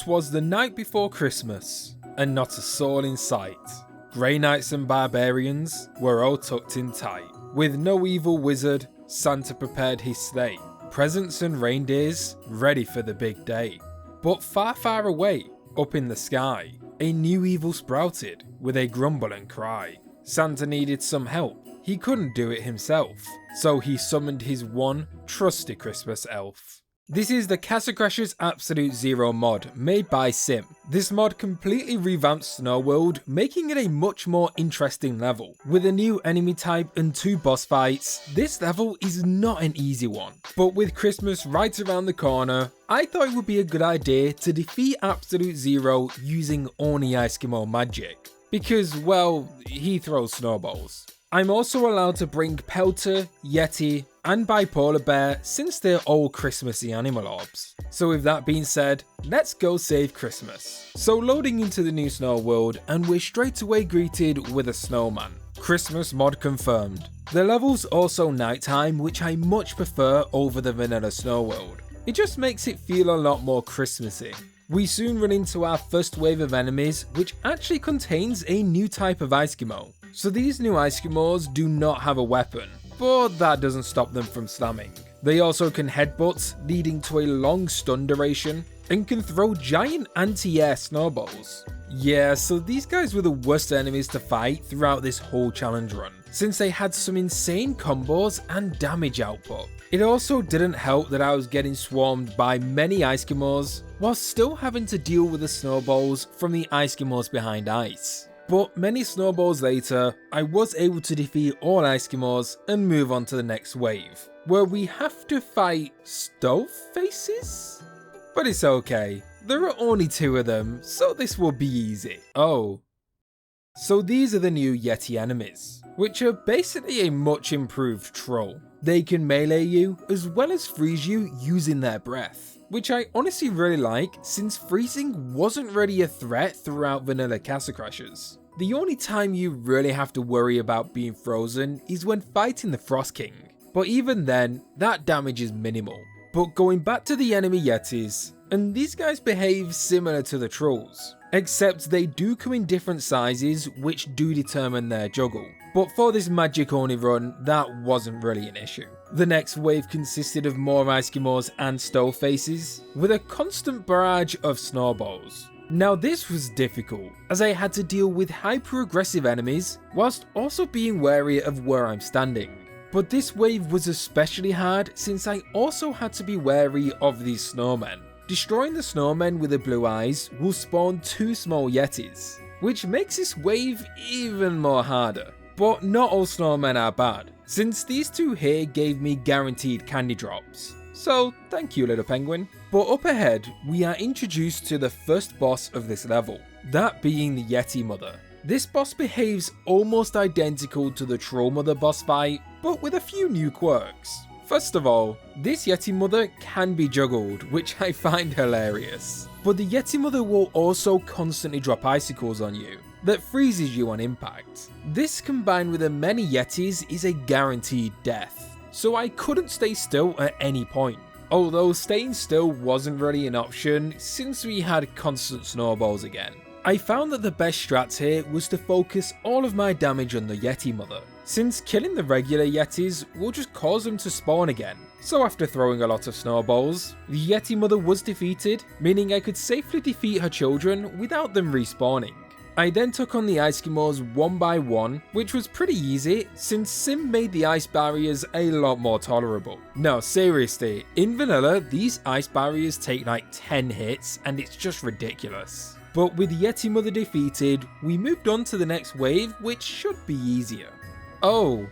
'Twas the night before Christmas, and not a soul in sight. Grey knights and barbarians were all tucked in tight. With no evil wizard, Santa prepared his sleigh. Presents and reindeers ready for the big day. But far, far away, up in the sky, a new evil sprouted with a grumble and cry. Santa needed some help. He couldn't do it himself, so he summoned his one trusty Christmas elf. This is the Castle Crashers Absolute Zero mod made by Symm. This mod completely revamps Snow World, making it a much more interesting level. With a new enemy type and 2 boss fights, this level is not an easy one. But with Christmas right around the corner, I thought it would be a good idea to defeat Absolute Zero using only Iceskimo magic. Because, well, he throws snowballs. I'm also allowed to bring Pelter, Yeti, and Bipolar Bear since they're all Christmassy animal orbs. So with that being said, let's go save Christmas. So loading into the new Snow World, and we're straight away greeted with a snowman. Christmas mod confirmed. The level's also nighttime, which I much prefer over the vanilla Snow World. It just makes it feel a lot more Christmassy. We soon run into our first wave of enemies, which actually contains a new type of Iceskimo. So these new Iceskimos do not have a weapon, but that doesn't stop them from slamming. They also can headbutt, leading to a long stun duration, and can throw giant anti-air snowballs. Yeah, so these guys were the worst enemies to fight throughout this whole challenge run, since they had some insane combos and damage output. It also didn't help that I was getting swarmed by many Iceskimos, while still having to deal with the snowballs from the Iceskimos behind ice. But many snowballs later, I was able to defeat all Iceskimos and move on to the next wave, where we have to fight stove faces? But it's okay, there are only 2 of them, so this will be easy. Oh. So these are the new Yeti enemies, which are basically a much improved troll. They can melee you as well as freeze you using their breath, which I honestly really like since freezing wasn't really a threat throughout vanilla Castle Crashers. The only time you really have to worry about being frozen is when fighting the Frost King, but even then, that damage is minimal. But going back to the enemy Yetis, and these guys behave similar to the trolls, except they do come in different sizes which do determine their juggle. But for this magic only run, that wasn't really an issue. The next wave consisted of more Iceskimos and stove faces, with a constant barrage of snowballs. Now this was difficult, as I had to deal with hyper aggressive enemies, whilst also being wary of where I'm standing. But this wave was especially hard since I also had to be wary of these snowmen. Destroying the snowmen with the blue eyes will spawn 2 small Yetis, which makes this wave even more harder. But not all snowmen are bad, since these 2 here gave me guaranteed candy drops. So thank you, little penguin. But up ahead, we are introduced to the first boss of this level, that being the Yeti Mother. This boss behaves almost identical to the Troll Mother boss fight, but with a few new quirks. First of all, this Yeti Mother can be juggled, which I find hilarious. But the Yeti Mother will also constantly drop icicles on you, that freezes you on impact. This combined with the many Yetis is a guaranteed death, so I couldn't stay still at any point. Although staying still wasn't really an option since we had constant snowballs again. I found that the best strats here was to focus all of my damage on the Yeti Mother, since killing the regular Yetis will just cause them to spawn again. So after throwing a lot of snowballs, the Yeti Mother was defeated, meaning I could safely defeat her children without them respawning. I then took on the Iceskimos one by one, which was pretty easy since Symm made the ice barriers a lot more tolerable. No, seriously, in vanilla, these ice barriers take like 10 hits and it's just ridiculous. But with Yeti Mother defeated, we moved on to the next wave, which should be easier. Oh.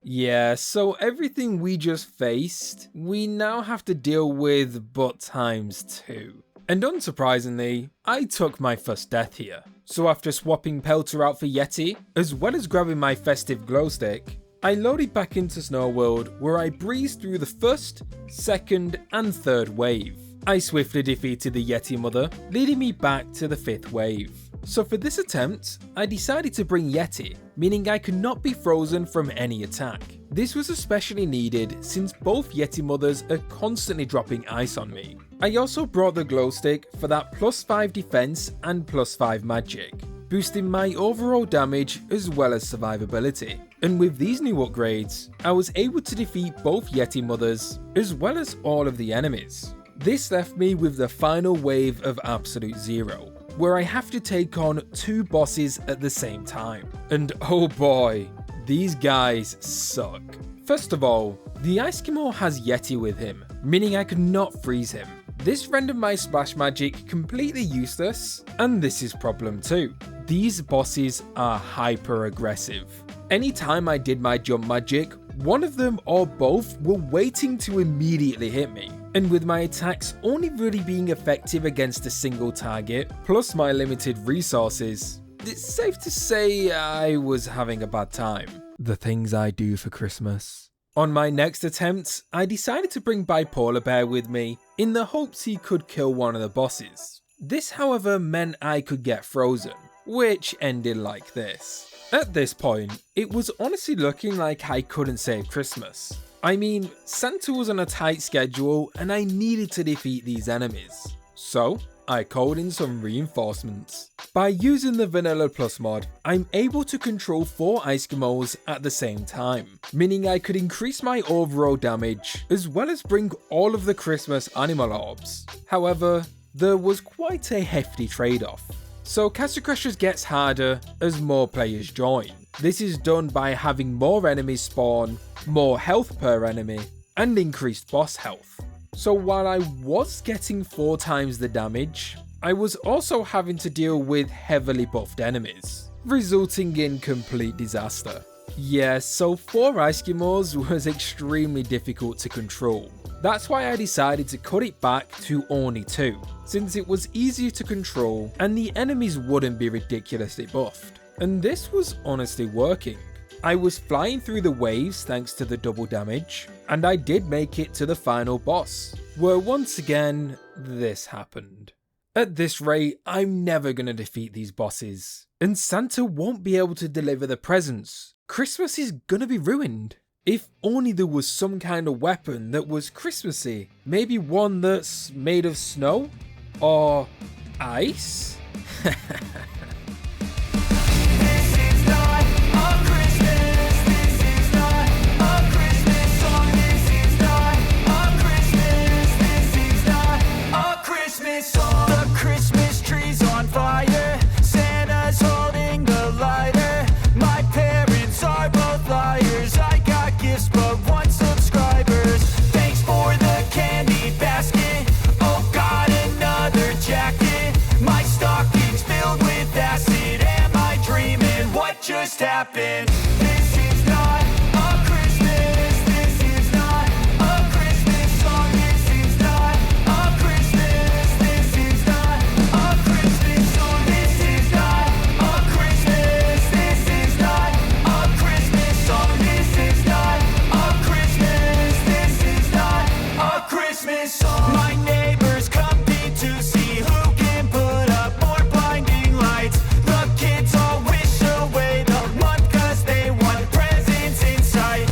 Yeah, so everything we just faced, we now have to deal with but times 2. And unsurprisingly, I took my first death here. So after swapping Pelter out for Yeti, as well as grabbing my festive glow stick, I loaded back into Snow World where I breezed through the first, second and third wave. I swiftly defeated the Yeti Mother, leading me back to the 5th wave. So for this attempt, I decided to bring Yeti, meaning I could not be frozen from any attack. This was especially needed since both Yeti mothers are constantly dropping ice on me. I also brought the glow stick for that +5 defense and +5 magic, boosting my overall damage as well as survivability. And with these new upgrades, I was able to defeat both Yeti mothers as well as all of the enemies. This left me with the final wave of Absolute Zero, where I have to take on 2 bosses at the same time. And oh boy, these guys suck. First of all, the Iceskimo has Yeti with him, meaning I could not freeze him. This rendered my splash magic completely useless, and this is problem 2. These bosses are hyper aggressive. Anytime I did my jump magic, one of them or both were waiting to immediately hit me. And with my attacks only really being effective against a single target, plus my limited resources, it's safe to say I was having a bad time. The things I do for Christmas. On my next attempt, I decided to bring Bipolar Bear with me in the hopes he could kill one of the bosses. This, however, meant I could get frozen, which ended like this. At this point, it was honestly looking like I couldn't save Christmas. I mean, Santa was on a tight schedule and I needed to defeat these enemies. So, I called in some reinforcements. By using the Vanilla Plus mod, I'm able to control 4 Iceskimos at the same time, meaning I could increase my overall damage as well as bring all of the Christmas animal orbs. However, there was quite a hefty trade-off. So Castle Crashers gets harder as more players join. This is done by having more enemies spawn, more health per enemy, and increased boss health. So while I was getting 4 times the damage, I was also having to deal with heavily buffed enemies, resulting in complete disaster. Yeah, so 4 Iceskimos was extremely difficult to control. That's why I decided to cut it back to only 2, since it was easier to control and the enemies wouldn't be ridiculously buffed. And this was honestly working. I was flying through the waves thanks to the double damage, and I did make it to the final boss, where once again, this happened. At this rate, I'm never gonna defeat these bosses, and Santa won't be able to deliver the presents. Christmas is gonna be ruined. If only there was some kind of weapon that was Christmassy. Maybe one that's made of snow? Or ice? The Christmas tree's on fire, Santa's holding the lighter, my parents are both liars, I got gifts but 1 subscribers, thanks for the candy basket, oh god another jacket, my stocking's filled with acid, am I dreaming, what just happened?